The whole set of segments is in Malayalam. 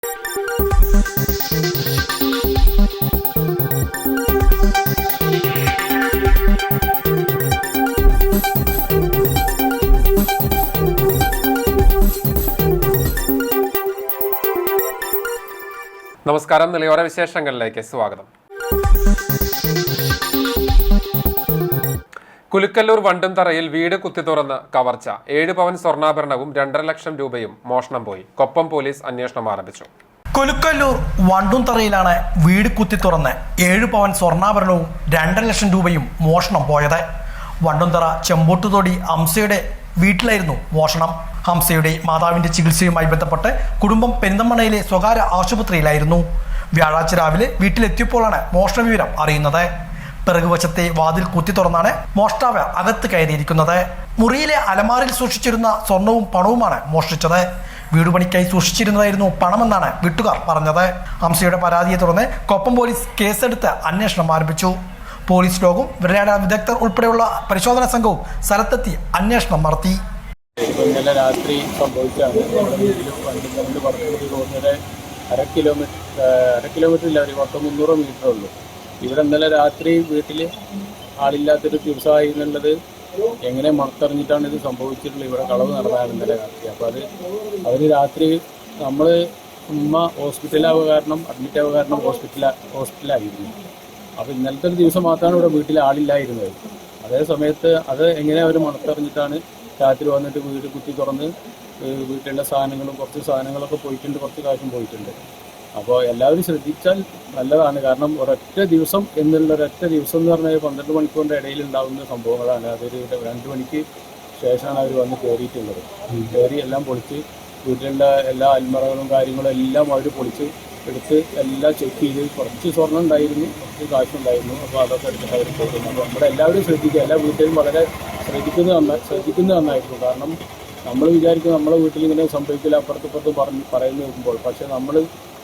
നമസ്കാരം. നിലയോര വിശേഷങ്ങളിലേക്ക് സ്വാഗതം. കുലുക്കല്ലൂർ വണ്ടുംതറയിൽ വീട് കുത്തി തുറന്ന് കവർച്ച. 7 പവൻ സ്വർണ്ണാഭരണവും 2.5 ലക്ഷം രൂപയും മോഷണം പോയി. കൊപ്പം പോലീസ് അന്വേഷണം ആരംഭിച്ചു. കുലുക്കല്ലൂർ വണ്ടുംതറയിലാണ് വീട് കുത്തി തുറന്ന് 7 പവൻ സ്വർണ്ണാഭരണവും 2.5 ലക്ഷം രൂപയും മോഷണം പോയത്. വണ്ടുംതറ ചെമ്പോട്ടുതൊടി ഹംസയുടെ വീട്ടിലായിരുന്നു മോഷണം. ഹംസയുടെ മാതാവിന്റെ ചികിത്സയുമായി ബന്ധപ്പെട്ട് കുടുംബം പെരിന്തൽമണ്ണയിലെ സ്വകാര്യ ആശുപത്രിയിലായിരുന്നു. വ്യാഴാഴ്ച രാവിലെ വീട്ടിലെത്തിയപ്പോഴാണ് മോഷണ വിവരം അറിയുന്നത്. പിറകുവശത്തെ വാതിൽ കുത്തി തുറന്നാണ് മോഷ്ടാവ് അകത്ത് കയറിയിരിക്കുന്നത്. മുറിയിലെ അലമാറിൽ സൂക്ഷിച്ചിരുന്ന സ്വർണവും പണവുമാണ് മോഷ്ടിച്ചത്. വീടുപണിക്കായി സൂക്ഷിച്ചിരുന്നതായിരുന്നു പണമെന്നാണ് വീട്ടുകാർ പറഞ്ഞത്. ഹംസയുടെ പരാതിയെ തുടർന്ന് കൊപ്പം പോലീസ് കേസെടുത്ത് അന്വേഷണം ആരംഭിച്ചു. പോലീസ് ലോകവും വിദഗ്ധർ ഉൾപ്പെടെയുള്ള പരിശോധനാ സംഘവും സ്ഥലത്തെത്തി അന്വേഷണം നടത്തി. ഇന്നലെ രാത്രി സംഭവിച്ചാണ്. നമ്മുടെ വീട്ടിൽ വണ്ടിക്കണ്ട് പറക്കൂടി റോഡിൻ്റെ അര കിലോമീറ്റർ ഇല്ല, ഒരു 300 മീറ്റർ ഉള്ളൂ. ഇവിടെ ഇന്നലെ രാത്രി വീട്ടിൽ ആളില്ലാത്തൊരു ദിവസമായി എന്നുള്ളത് എങ്ങനെ മണത്തറിഞ്ഞിട്ടാണ് ഇത് സംഭവിച്ചിട്ടുള്ളത്. ഇവിടെ കളവ് നടന്നതാണ് ഇന്നലെ രാത്രി. അപ്പോൾ അതിന് രാത്രി നമ്മൾ ഉമ്മ ഹോസ്പിറ്റലാവുക കാരണം അഡ്മിറ്റ് ആവുക കാരണം ഹോസ്പിറ്റലായിരുന്നു. അപ്പോൾ ഇന്നലത്തെ ഒരു ദിവസം മാത്രമാണ് ഇവിടെ വീട്ടിൽ ആളില്ലായിരുന്നത്. അതേ സമയത്ത് അത് എങ്ങനെ അവർ മണത്തറിഞ്ഞിട്ടാണ് രാത്രി വന്നിട്ട് വീട് കുത്തി തുറന്ന് വീട്ടിലുള്ള സാധനങ്ങളും കുറച്ച് സാധനങ്ങളൊക്കെ പോയിട്ടുണ്ട്, കുറച്ച് കാശും പോയിട്ടുണ്ട്. അപ്പോൾ എല്ലാവരും ശ്രദ്ധിച്ചാൽ നല്ലതാണ്. കാരണം ഒരൊറ്റ ദിവസം എന്ന് പറഞ്ഞാൽ 12 മണിക്കൂറിൻ്റെ ഇടയിൽ ഉണ്ടാകുന്ന സംഭവങ്ങളാണ്. അതൊരു 2 മണിക്ക് ശേഷമാണ് അവർ വന്ന് കയറിയിട്ടുള്ളത്. കയറി എല്ലാം പൊളിച്ച് വീട്ടിലുള്ള എല്ലാ അൽമറകളും കാര്യങ്ങളും എല്ലാം അവർ പൊളിച്ച് എടുത്ത് എല്ലാം ചെക്ക് ചെയ്ത് കുറച്ച് സ്വർണ്ണം ഉണ്ടായിരുന്നു, കുറച്ച് കാശുണ്ടായിരുന്നു. അപ്പോൾ അതൊക്കെ എടുത്തിട്ട് അവർ പോകുന്നു. അപ്പോൾ നമ്മളെല്ലാവരും ശ്രദ്ധിക്കുക. എല്ലാ വീട്ടിലും വളരെ ശ്രദ്ധിക്കുന്നത് നന്നായിരുന്നു. കാരണം നമ്മൾ വിചാരിക്കും നമ്മളെ വീട്ടിൽ ഇങ്ങനെ സംഭവിക്കില്ല, അപ്പുറത്ത് പറയുന്നു നോക്കുമ്പോൾ, പക്ഷേ നമ്മൾ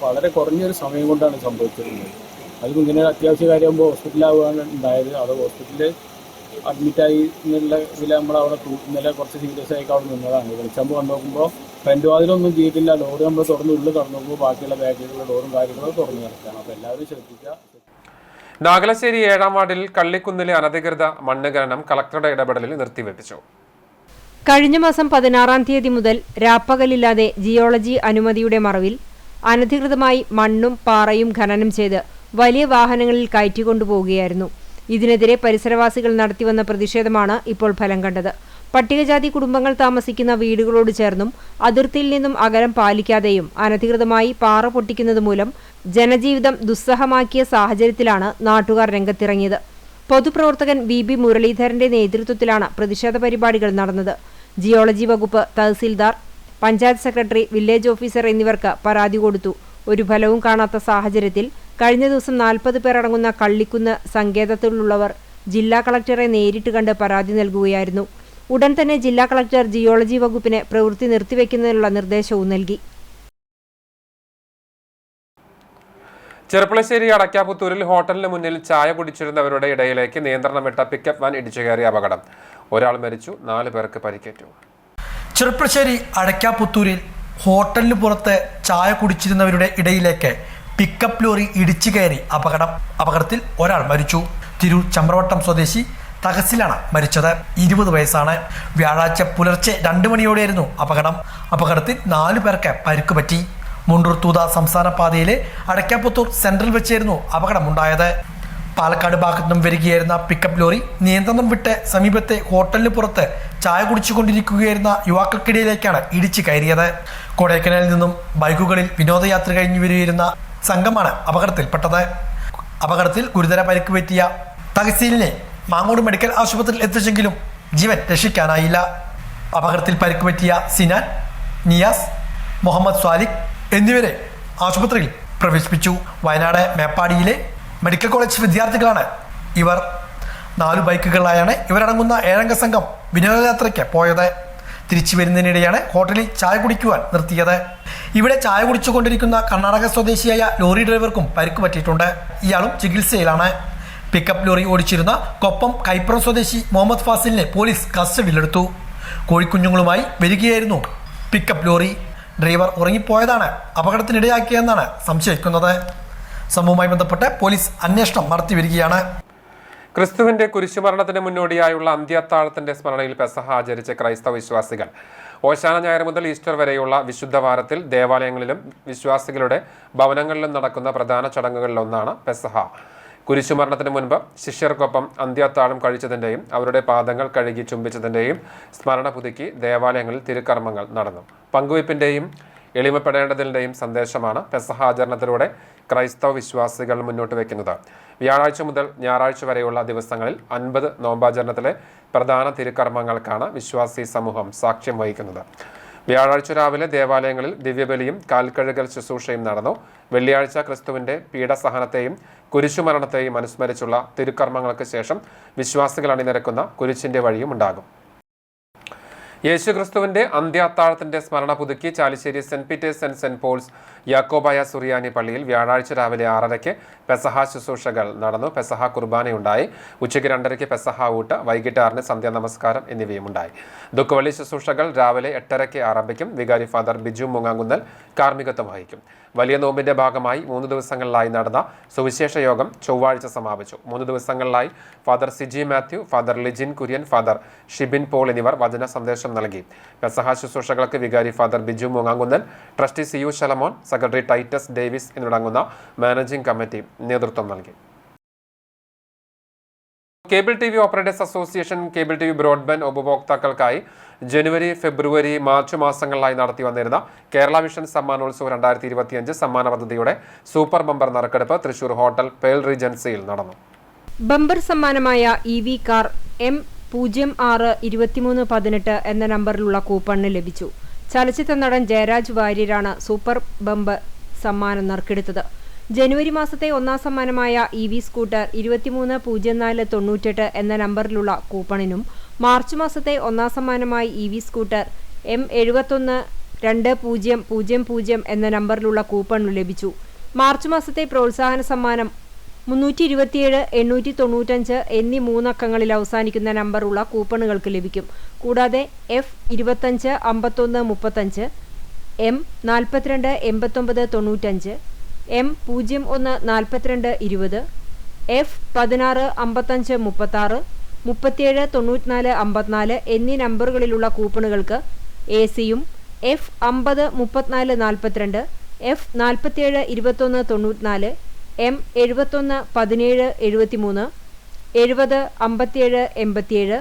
വളരെ കുറഞ്ഞൊരു സമയം കൊണ്ടാണ് സംഭവിച്ചിരുന്നത്. അതും ഇങ്ങനെ അത്യാവശ്യ കാര്യമാകുമ്പോൾ ഹോസ്പിറ്റലാവുകയാണ് ഉണ്ടായത്. അത് ഹോസ്പിറ്റലിൽ അഡ്മിറ്റായി എന്നുള്ള ഇതിൽ നമ്മളവിടെ ഇന്നലെ കുറച്ച് സീരിയസ് ആയിട്ട് അവിടെ നിന്നതാണ്. വിളിച്ചമ്പോൾ വന്ന് നോക്കുമ്പോൾ ഫ്രണ്ട് വാതിലൊന്നും ചെയ്തിട്ടില്ല. ഡോറ് നമ്മൾ തുറന്ന് ഉള്ളിൽ കടന്നു നോക്കുമ്പോൾ ബാക്കിയുള്ള ബാഗിലുള്ള ഡോറും കാര്യങ്ങളും തുറന്നു കിടക്കുകയാണ്. അപ്പോൾ എല്ലാവരും ശ്രദ്ധിക്കുക. നാഗലശ്ശേരി 7-ാം വാർഡിൽ കള്ളിക്കുന്നിലെ അനധികൃത മണ്ണ് ഖനനം കളക്ടറുടെ ഇടപെടലിൽ നിർത്തിവെപ്പിച്ചു. കഴിഞ്ഞ മാസം 16-ാം തീയതി മുതൽ രാപ്പകലില്ലാതെ ജിയോളജി അനുമതിയുടെ മറവിൽ അനധികൃതമായി മണ്ണും പാറയും ഖനനം ചെയ്ത് വലിയ വാഹനങ്ങളിൽ കയറ്റിക്കൊണ്ടുപോവുകയായിരുന്നു. ഇതിനെതിരെ പരിസരവാസികൾ നടത്തിവന്ന പ്രതിഷേധമാണ് ഇപ്പോൾ ഫലം കണ്ടത്. പട്ടികജാതി കുടുംബങ്ങൾ താമസിക്കുന്ന വീടുകളോട് ചേർന്നും അതിർത്തിയിൽ നിന്നും അകലം പാലിക്കാതെയും അനധികൃതമായി പാറ പൊട്ടിക്കുന്നത് മൂലം ജനജീവിതം ദുസ്സഹമാക്കിയ സാഹചര്യത്തിലാണ് നാട്ടുകാർ രംഗത്തിറങ്ങിയത്. പൊതുപ്രവർത്തകൻ VB മുരളീധരന്റെ നേതൃത്വത്തിലാണ് പ്രതിഷേധ പരിപാടികൾ നടന്നത്. ജിയോളജി വകുപ്പ്, tahsildar, panchayat secretary, village officer എന്നിവർക്ക് പരാതി കൊടുത്തു. ഒരു ഫലവും കാണാത്ത സാഹചര്യത്തിൽ കഴിഞ്ഞ ദിവസം 40 പേർ അടങ്ങുന്ന കള്ളിക്കുന്ന് സങ്കേതത്തിലുള്ളവർ ജില്ലാ കളക്ടറെ നേരിട്ട് കണ്ട് പരാതി നൽകുകയായിരുന്നു. ഉടൻ തന്നെ ജില്ലാ കളക്ടർ ജിയോളജി വകുപ്പിന് പ്രവൃത്തി നിർത്തിവെക്കുന്നതിനുള്ള നിർദ്ദേശവും നൽകി. ചെറുപ്പളശ്ശേരി അടയ്ക്കാപുത്തൂരിൽ ഹോട്ടലിന് മുന്നിൽ ചായ കുടിച്ചിരുന്നവരുടെ ഇടയിലേക്ക് നിയന്ത്രണം വിട്ട പിക്കപ്പ് വാൻ ഇടിച്ചു കയറിയ അപകടം. ഒരാൾ മരിച്ചു, 4 പേർക്ക് പരിക്കേറ്റു. ചെറുപ്പളശ്ശേരി അടയ്ക്കാപുത്തൂരിൽ ഹോട്ടലിന് പുറത്ത് ചായ കുടിച്ചിരുന്നവരുടെ ഇടയിലേക്ക് പിക്കപ്പ് ലോറി ഇടിച്ചു കയറി അപകടത്തിൽ ഒരാൾ മരിച്ചു. തിരൂർ ചമ്രവട്ടം സ്വദേശി തഹസിലാണ് മരിച്ചത്. 20 വയസ്സാണ്. വ്യാഴാഴ്ച പുലർച്ചെ 2 മണിയോടെയായിരുന്നു അപകടത്തിൽ 4 പേർക്ക് പരിക്ക് പറ്റി. മുണ്ടൂർ തൂത സംസ്ഥാന പാതയിലെ അടയ്ക്കാപുത്തൂർ സെൻട്രൽ വെച്ചായിരുന്നു അപകടമുണ്ടായത്. പാലക്കാട് ഭാഗത്തുനിന്നും വരികയായിരുന്ന പിക്കപ്പ് ലോറി നിയന്ത്രണം വിട്ട് സമീപത്തെ ഹോട്ടലിന് പുറത്ത് ചായ കുടിച്ചുകൊണ്ടിരിക്കുകയായിരുന്ന യുവാക്കൾക്കിടയിലേക്കാണ് ഇടിച്ചു കയറിയത്. കൊടൈക്കനാലിൽ നിന്നും ബൈക്കുകളിൽ വിനോദയാത്ര കഴിഞ്ഞു വരികയായിരുന്ന സംഘമാണ് അപകടത്തിൽപ്പെട്ടത്. അപകടത്തിൽ ഗുരുതര പരിക്ക് പറ്റിയ തഹസീലിനെ മാങ്ങോട് മെഡിക്കൽ ആശുപത്രിയിൽ എത്തിച്ചെങ്കിലും ജീവൻ രക്ഷിക്കാനായില്ല. അപകടത്തിൽ പരിക്ക് പറ്റിയ സിനാൻ, നിയാസ്, മുഹമ്മദ് സ്വാലിഖ് എന്നിവരെ ആശുപത്രിയിൽ പ്രവേശിപ്പിച്ചു. വയനാട് മേപ്പാടിയിലെ മെഡിക്കൽ കോളേജ് വിദ്യാർത്ഥികളാണ് ഇവർ. 4 ബൈക്കുകളിലായാണ് ഇവരടങ്ങുന്ന 7-അംഗ സംഘം വിനോദയാത്രയ്ക്ക് പോയത്. തിരിച്ചു വരുന്നതിനിടെയാണ് ഹോട്ടലിൽ ചായ കുടിക്കുവാൻ നിർത്തിയത്. ഇവിടെ ചായ കുടിച്ചുകൊണ്ടിരിക്കുന്ന കർണാടക സ്വദേശിയായ ലോറി ഡ്രൈവർക്കും പരിക്ക് പറ്റിയിട്ടുണ്ട്. ഇയാളും ചികിത്സയിലാണ്. പിക്കപ്പ് ലോറി ഓടിച്ചിരുന്ന കൊപ്പം കൈപ്പുറം സ്വദേശി മുഹമ്മദ് ഫാസിലിനെ പോലീസ് കസ്റ്റഡിയിലെടുത്തു. കോഴിക്കുഞ്ഞുങ്ങളുമായി വരികയായിരുന്നു പിക്കപ്പ് ലോറി. ഡ്രൈവർ ഉറങ്ങിപ്പോയതാണ് അപകടത്തിനിടയാക്കിയെന്നാണ് സംശയിക്കുന്നത്. സംഭവവുമായി ബന്ധപ്പെട്ട് പോലീസ് അന്വേഷണം നടത്തിവരികയാണ്. ക്രിസ്തുവിന്റെ കുരിശുമരണത്തിന് മുന്നോടിയായുള്ള അന്ത്യത്താഴത്തിന്റെ സ്മരണയിൽ പെസഹ ആചരിച്ച ക്രൈസ്തവ വിശ്വാസികൾ ഓശാന ഞായർ മുതൽ ഈസ്റ്റർ വരെയുള്ള വിശുദ്ധ വാരത്തിൽ ദേവാലയങ്ങളിലും വിശ്വാസികളുടെ ഭവനങ്ങളിലും നടക്കുന്ന പ്രധാന ചടങ്ങുകളിലൊന്നാണ് പെസഹ. കുരിശുമരണത്തിന് മുൻപ് ശിഷ്യർക്കൊപ്പം അന്ത്യത്താഴം കഴിച്ചതിൻ്റെയും അവരുടെ പാദങ്ങൾ കഴുകി ചുംബിച്ചതിൻ്റെയും സ്മരണ പുതുക്കി ദേവാലയങ്ങളിൽ തിരുക്കർമ്മങ്ങൾ നടന്നു. പങ്കുവയ്പ്പിൻ്റെയും എളിമപ്പെടേണ്ടതിൻ്റെയും സന്ദേശമാണ് പെസഹ ആചരണത്തിലൂടെ ക്രൈസ്തവ വിശ്വാസികൾ മുന്നോട്ട് വയ്ക്കുന്നത്. വ്യാഴാഴ്ച മുതൽ ഞായറാഴ്ച വരെയുള്ള ദിവസങ്ങളിൽ 50 നോമ്പാചരണത്തിലെ പ്രധാന തിരുക്കർമ്മങ്ങൾക്കാണ് വിശ്വാസി സമൂഹം സാക്ഷ്യം വഹിക്കുന്നത്. വ്യാഴാഴ്ച രാവിലെ ദേവാലയങ്ങളിൽ ദിവ്യബലിയും കാൽക്കഴുകൽ ശുശ്രൂഷയും നടന്നു. വെള്ളിയാഴ്ച ക്രിസ്തുവിന്റെ പീഡസഹനത്തെയും കുരിശുമരണത്തെയും അനുസ്മരിച്ചുള്ള തിരുക്കർമ്മങ്ങൾക്ക് ശേഷം വിശ്വാസികൾ അണിനിരക്കുന്ന കുരിശിന്റെ വഴിയും ഉണ്ടാകും. യേശുക്രിസ്തുവിന്റെ അന്ത്യാത്താഴത്തിന്റെ സ്മരണ പുതുക്കി Chalissery Saint Peter's and Saint Paul's Yakobaya Suriyani പള്ളിയിൽ വ്യാഴാഴ്ച രാവിലെ 6:30 പെസഹ ശുശ്രൂഷകൾ നടന്നു. പെസഹ കുർബാനയുണ്ടായി. ഉച്ചയ്ക്ക് 2:30 പെസഹ ഊട്ട്, വൈകിട്ട് 6 സന്ധ്യാ നമസ്കാരം എന്നിവയും ഉണ്ടായി. ദുഃഖവെള്ളി ശുശ്രൂഷകൾ രാവിലെ 8:30 ആരംഭിക്കും. വികാരി ഫാദർ ബിജു മുങ്ങാങ്കുന്നൽ കാർമ്മികത്വം വഹിക്കും. വലിയ നോമ്പിന്റെ ഭാഗമായി 3 ദിവസങ്ങളിലായി നടന്ന സുവിശേഷ യോഗം ചൊവ്വാഴ്ച സമാപിച്ചു. 3 ദിവസങ്ങളിലായി Father Siji Mathew, Father Lijin Kurian, Father Shibin Paul എന്നിവർ വചന സന്ദേശം നൽകി. പെസഹ ശുശ്രൂഷകൾക്ക് വികാരി Father Biju Mungankunnel, trustee CU Shalamon, secretary Titus Davis എന്നിവരടങ്ങുന്ന മാനേജിംഗ് കമ്മിറ്റി നേതൃത്വം നൽകി. Cable TV operators association cable TV broadband ഉപഭോക്താക്കൾക്കായി ജനുവരി, ഫെബ്രുവരി, മാർച്ച് മാസങ്ങളിലായി നടത്തി വന്നിരുന്ന കേരള വിഷൻ സമ്മാനോത്സവം 2025 സമ്മാന പദ്ധതിയുടെ സൂപ്പർ ബമ്പർ നറുക്കെടുപ്പ് തൃശൂർ ഹോട്ടൽ പേൾ റീജൻസിയിൽ നടന്നു. ബമ്പർ സമ്മാനമായ EV കാർ M062318 എന്ന നമ്പറിലുള്ള കൂപ്പണിന് ലഭിച്ചു. ചലച്ചിത്ര നടൻ ജയരാജ് വാര്യരാണ് സൂപ്പർ ബമ്പർ സമ്മാനം നറുക്കെടുത്തത്. ജനുവരി മാസത്തെ ഒന്നാം സമ്മാനമായ EV സ്കൂട്ടർ 230498 എന്ന നമ്പറിലുള്ള കൂപ്പണിനും മാർച്ച് മാസത്തെ ഒന്നാം സമ്മാനമായി EV സ്കൂട്ടർ M712000 എന്ന നമ്പറിലുള്ള കൂപ്പണിനും ലഭിച്ചു. മാർച്ച് മാസത്തെ പ്രോത്സാഹന സമ്മാനം 327, 895 എന്നീ 3 അക്കങ്ങളിൽ അവസാനിക്കുന്ന നമ്പറുള്ള കൂപ്പണുകൾക്ക് ലഭിക്കും. കൂടാതെ F255135, M428995, M014220, F165536, 379454 എന്നീ നമ്പറുകളിലുള്ള കൂപ്പണുകൾക്ക് AC-യും F503442, F472194, M711773, 705787,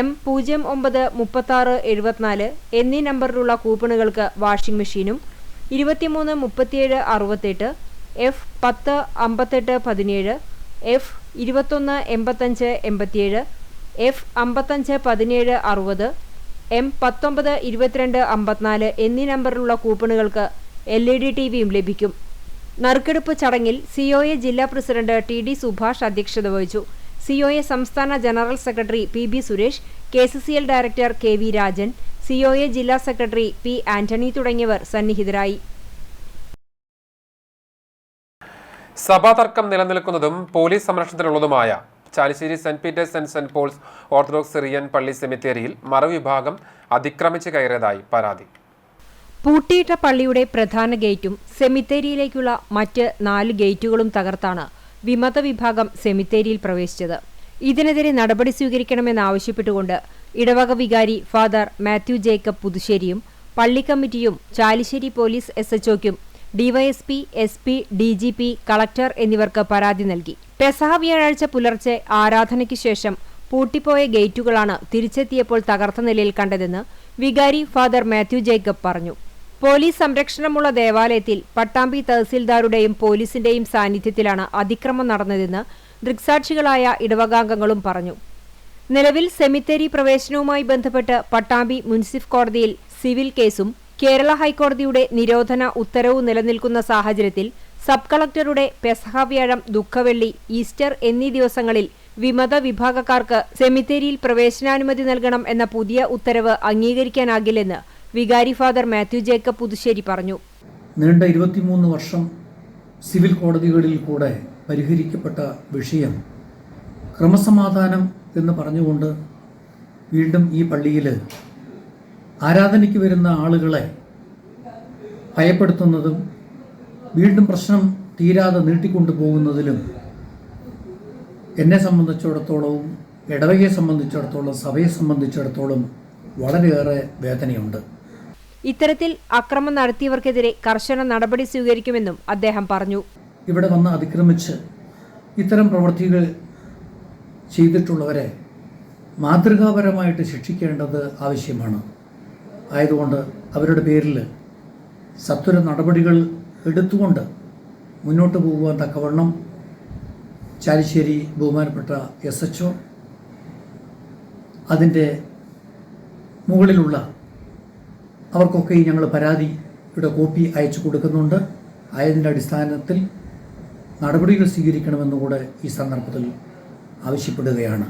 M093674 എന്നീ നമ്പറിലുള്ള കൂപ്പണുകൾക്ക് വാഷിംഗ് മെഷീനും 233768, F105817, F218587, F551760, M192254 എന്നീ നമ്പറിലുള്ള കൂപ്പണുകൾക്ക് LED ടിവിയും ലഭിക്കും. നറുക്കെടുപ്പ് ചടങ്ങിൽ COA ജില്ലാ പ്രസിഡന്റ് TD സുഭാഷ് അധ്യക്ഷത വഹിച്ചു. COA സംസ്ഥാന general secretary PB Suresh, KCCL director KV Rajan, COA ജില്ലാ സെക്രട്ടറി P ആന്റണി തുടങ്ങിയവർ സന്നിഹിതരായി. സഭാ തർക്കം നിലനിൽക്കുന്നതും പോലീസ് സംരക്ഷണത്തിലുള്ളതുമായ Chalissery Saint Peter's and Saint Paul's Orthodox Syrian പള്ളി സെമിത്തേരിയിൽ മറുവിഭാഗം അതിക്രമിച്ച് കയറിയതായി പരാതി. പൂട്ടിയിട്ട പള്ളിയുടെ പ്രധാന ഗേറ്റും സെമിത്തേരിയിലേക്കുള്ള മറ്റ് 4 ഗേറ്റുകളും തകർത്താണ് വിമത വിഭാഗം സെമിത്തേരിയിൽ പ്രവേശിച്ചത്. ഇതിനെതിരെ നടപടി സ്വീകരിക്കണമെന്നാവശ്യപ്പെട്ടുകൊണ്ട് ഇടവക വികാരി ഫാദർ മാത്യു ജേക്കബ് പുതുശ്ശേരിയും പള്ളി കമ്മിറ്റിയും ചാലിശ്ശേരി പോലീസ് SHOയ്ക്കും DYSP, SP, DGP, കളക്ടർ എന്നിവർക്ക് പരാതി നൽകി. പെസഹ വ്യാഴാഴ്ച പുലർച്ചെ ആരാധനയ്ക്ക് ശേഷം പൂട്ടിപ്പോയ ഗേറ്റുകളാണ് തിരിച്ചെത്തിയപ്പോൾ തകർത്ത നിലയിൽ കണ്ടതെന്ന് വികാരി ഫാദർ മാത്യു ജേക്കബ് പറഞ്ഞു. പോലീസ് സംരക്ഷണമുള്ള ദേവാലയത്തിൽ പട്ടാമ്പി തഹസിൽദാരുടെയും പോലീസിന്റെയും സാന്നിധ്യത്തിലാണ് അതിക്രമം നടന്നതെന്ന് ദൃക്സാക്ഷികളായ ഇടവകാംഗങ്ങളും പറഞ്ഞു. നിലവിൽ സെമിത്തേരി പ്രവേശനവുമായി ബന്ധപ്പെട്ട് പട്ടാമ്പി മുനിസിഫ് കോടതിയിൽ സിവിൽ കേസും കേരള ഹൈക്കോടതിയുടെ നിരോധന ഉത്തരവും നിലനിൽക്കുന്ന സാഹചര്യത്തിൽ സബ് കളക്ടറുടെ പെസഹ വ്യാഴം, ദുഃഖവെള്ളി, ഈസ്റ്റർ എന്നീ ദിവസങ്ങളിൽ വിമത വിഭാഗക്കാർക്ക് സെമിത്തേരിയിൽ പ്രവേശനാനുമതി നൽകണം എന്ന പുതിയ ഉത്തരവ് അംഗീകരിക്കാനാകില്ലെന്ന് വികാരി ഫാദർ മാത്യു ജേക്കബ് പുതുശ്ശേരി പറഞ്ഞു. നീണ്ട 23 വർഷം സിവിൽ കോടതികളിൽ കൂടെ പരിഹരിക്കപ്പെട്ട വിഷയം ക്രമസമാധാനം എന്ന് പറഞ്ഞുകൊണ്ട് വീണ്ടും ഈ പള്ളിയിൽ ആരാധനയ്ക്ക് വരുന്ന ആളുകളെ ഭയപ്പെടുത്തുന്നതും വീണ്ടും പ്രശ്നം തീരാതെ നീട്ടിക്കൊണ്ടു പോകുന്നതിലും എന്നെ സംബന്ധിച്ചിടത്തോളവും ഇടവകയെ സംബന്ധിച്ചിടത്തോളം സഭയെ സംബന്ധിച്ചിടത്തോളം വളരെയേറെ വേദനയുണ്ട്. ഇത്തരത്തിൽ അക്രമം നടത്തിയവർക്കെതിരെ കർശന നടപടി സ്വീകരിക്കുമെന്നും അദ്ദേഹം പറഞ്ഞു. ഇവിടെ വന്ന് അതിക്രമിച്ച് ഇത്തരം പ്രവൃത്തികൾ ചെയ്തിട്ടുള്ളവരെ മാതൃകാപരമായിട്ട് ശിക്ഷിക്കേണ്ടത് ആവശ്യമാണ്. ആയതുകൊണ്ട് അവരുടെ പേരിൽ സത്വര നടപടികൾ എടുത്തുകൊണ്ട് മുന്നോട്ട് പോകുവാൻ തക്കവണ്ണം ചാലിശ്ശേരി ബഹുമാനപ്പെട്ട SHO അതിൻ്റെ മുകളിലുള്ള അവർക്കൊക്കെ ഞങ്ങൾ പരാതിയുടെ കോപ്പി അയച്ചു കൊടുക്കുന്നുണ്ട്. ആയതിൻ്റെ അടിസ്ഥാനത്തിൽ നടപടികൾ സ്വീകരിക്കണമെന്നുകൂടെ ഈ സന്ദർഭത്തിൽ ആവശ്യപ്പെടുകയാണ്.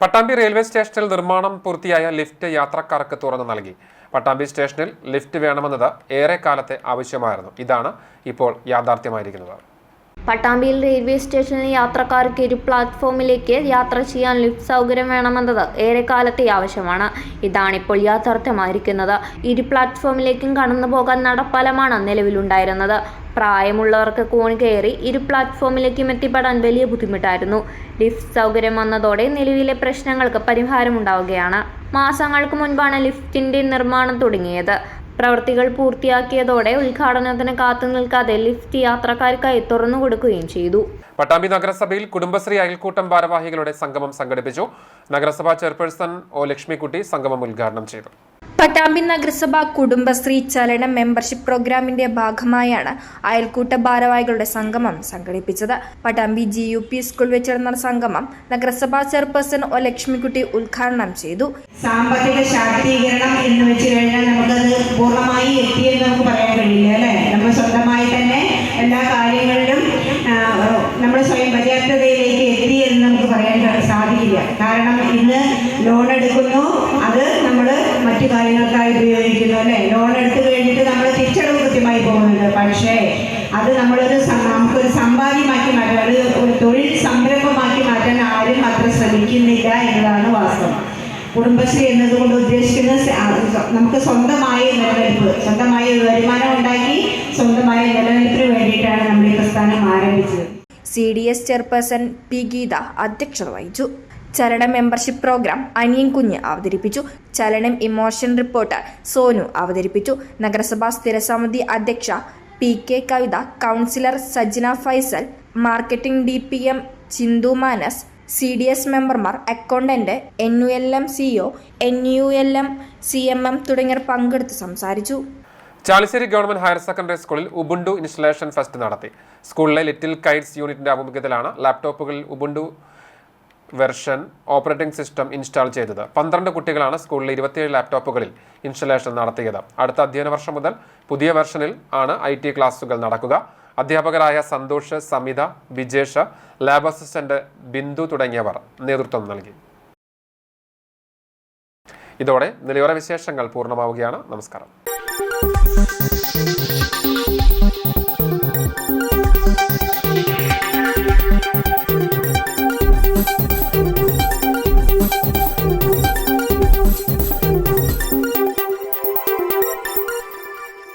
പട്ടാമ്പി റെയിൽവേ സ്റ്റേഷനിൽ നിർമ്മാണം പൂർത്തിയായ ലിഫ്റ്റ് യാത്രക്കാർക്ക് തുറന്നു നൽകി. പട്ടാമ്പി സ്റ്റേഷനിൽ ലിഫ്റ്റ് വേണമെന്നത് ഏറെ കാലത്തെ ആവശ്യമായിരുന്നു. ഇതാണ് ഇപ്പോൾ യാഥാർത്ഥ്യമായിരിക്കുന്നത്. പട്ടാമ്പിയിൽ റെയിൽവേ സ്റ്റേഷനിൽ യാത്രക്കാർക്ക് ഇരു പ്ലാറ്റ്ഫോമിലേക്ക് യാത്ര ചെയ്യാൻ ലിഫ്റ്റ് സൗകര്യം വേണമെന്നത് ഏറെക്കാലത്തെ ആവശ്യമാണ്. ഇതാണിപ്പോൾ യാഥാർത്ഥ്യമായിരിക്കുന്നത്. ഇരു പ്ലാറ്റ്ഫോമിലേക്കും കടന്നു പോകാൻ നടപ്പാലമാണ് നിലവിലുണ്ടായിരുന്നത്. പ്രായമുള്ളവർക്ക് കോണി കയറി ഇരു പ്ലാറ്റ്ഫോമിലേക്കും എത്തിപ്പെടാൻ വലിയ ബുദ്ധിമുട്ടായിരുന്നു. ലിഫ്റ്റ് സൗകര്യം വന്നതോടെ നിലവിലെ പ്രശ്നങ്ങൾക്ക് പരിഹാരമുണ്ടാവുകയാണ്. മാസങ്ങൾക്ക് മുൻപാണ് ലിഫ്റ്റിന്റെ നിർമ്മാണം തുടങ്ങിയത്. പ്രവൃത്തികൾ പൂർത്തിയാക്കിയതോടെ ഉദ്ഘാടനത്തിന് കാത്തു നിൽക്കാതെ ലിഫ്റ്റ് യാത്രക്കാർക്കായി തുറന്നു കൊടുക്കുകയും ചെയ്തു. പട്ടാമ്പി നഗരസഭയിൽ കുടുംബശ്രീ അയൽക്കൂട്ടം ഭാരവാഹികളുടെ സംഗമം സംഘടിപ്പിച്ചു. നഗരസഭാ ചെയർപേഴ്സൺ ഒ ലക്ഷ്മിക്കുട്ടി സംഗമം ഉദ്ഘാടനം ചെയ്തു. പട്ടാമ്പി നഗരസഭ കുടുംബശ്രീ ചലനം മെമ്പർഷിപ്പ് പ്രോഗ്രാമിന്റെ ഭാഗമായാണ് അയൽക്കൂട്ട ഭാരവാഹികളുടെ സംഗമം സംഘടിപ്പിച്ചത്. പട്ടാമ്പി GUP സ്കൂൾ വെച്ച് നടന്ന സംഗമം നഗരസഭാ ചെയർപേഴ്സൺ ഒ ലക്ഷ്മിക്കുട്ടി ഉദ്ഘാടനം ചെയ്തു. സാമ്പത്തിക ശാക്തീകരണം എന്ന് വെച്ച് കഴിഞ്ഞാൽ നമുക്കത് പൂർണ്ണമായി എത്തിയെന്ന് നമുക്ക് പറയാൻ കഴിയില്ല, അല്ലേ? നമ്മൾ സ്വന്തമായി തന്നെ എല്ലാ കാര്യങ്ങളിലും നമ്മൾ സ്വയം പര്യാപ്തതയിലേക്ക് എത്തി എന്ന് നമുക്ക് പറയാൻ സാധിക്കില്ല. കാരണം ഇന്ന് ലോൺ എടുക്കുന്നു, അത് നമ്മൾ മറ്റു കാര്യങ്ങൾക്കായി ഉപയോഗിക്കുന്നു, അല്ലേ? ലോൺ എടുത്തു കഴിഞ്ഞിട്ട് നമ്മൾ തിരിച്ചടവ് കൃത്യമായി പോകുന്നുണ്ട്. പക്ഷേ അത് നമുക്കൊരു സമ്പാദ്യമാക്കി മാറ്റാൻ, ഒരു തൊഴിൽ സംരംഭമാക്കി മാറ്റാൻ ആരും അത്ര ശ്രമിക്കുന്നില്ല എന്നതാണ് വാസ്തവം. കുടുംബശ്രീ എന്നതുകൊണ്ട് ഉദ്ദേശിക്കുന്നത് നമുക്ക് സ്വന്തമായ നിലനിൽപ്പ്, സ്വന്തമായ വരുമാനം ഉണ്ടാക്കി സ്വന്തമായ നിലനിൽപ്പിന് വേണ്ടിയിട്ടാണ് നമ്മൾ ഈ പ്രസ്ഥാനം ആരംഭിച്ചത്. CDS chairperson P. ഗീത അധ്യക്ഷത വഹിച്ചു. ചലനം മെമ്പർഷിപ്പ് പ്രോഗ്രാം അനിയൻ കുഞ്ഞ് അവതരിപ്പിച്ചു. ചലനം ഇമോഷൻ റിപ്പോർട്ടർ സോനു അവതരിപ്പിച്ചു. നഗരസഭാ സ്ഥിരസമിതി അധ്യക്ഷ PK Kavitha, councillor Sajna Faisal, marketing DPM Chinthu Manas, CDS മെമ്പർമാർ, accountant, NULM CEO, NULM CMM തുടങ്ങിയവർ പങ്കെടുത്ത് സംസാരിച്ചു. ചാലിശ്ശേരി ഗവൺമെന്റ് ഹയർ സെക്കൻഡറി സ്കൂളിൽ ഉബുണ്ടു ഇൻസ്റ്റലേഷൻ ഫെസ്റ്റ് നടത്തി. സ്കൂളിലെ ലിറ്റിൽ കൈറ്റ്സ് യൂണിറ്റിന്റെ ആഭിമുഖ്യത്തിലാണ് ലാപ്ടോപ്പുകളിൽ Ubuntu version operating system install ചെയ്തത്. 12 കുട്ടികളാണ് സ്കൂളിലെ 27 ലാപ്ടോപ്പുകളിൽ ഇൻസ്റ്റലേഷൻ നടത്തിയത്. അടുത്ത അധ്യയന വർഷം മുതൽ പുതിയ വെർഷനിൽ ആണ് IT ക്ലാസുകൾ നടക്കുക. അധ്യാപകരായ സന്തോഷ്, സമിത, വിജേഷ്, ലാബ് അസിസ്റ്റന്റ് ബിന്ദു തുടങ്ങിയവർ നേതൃത്വം നൽകി. ഇതോടെ നിലയോര വിശേഷങ്ങൾ പൂർണ്ണമാവുകയാണ്. നമസ്കാരം.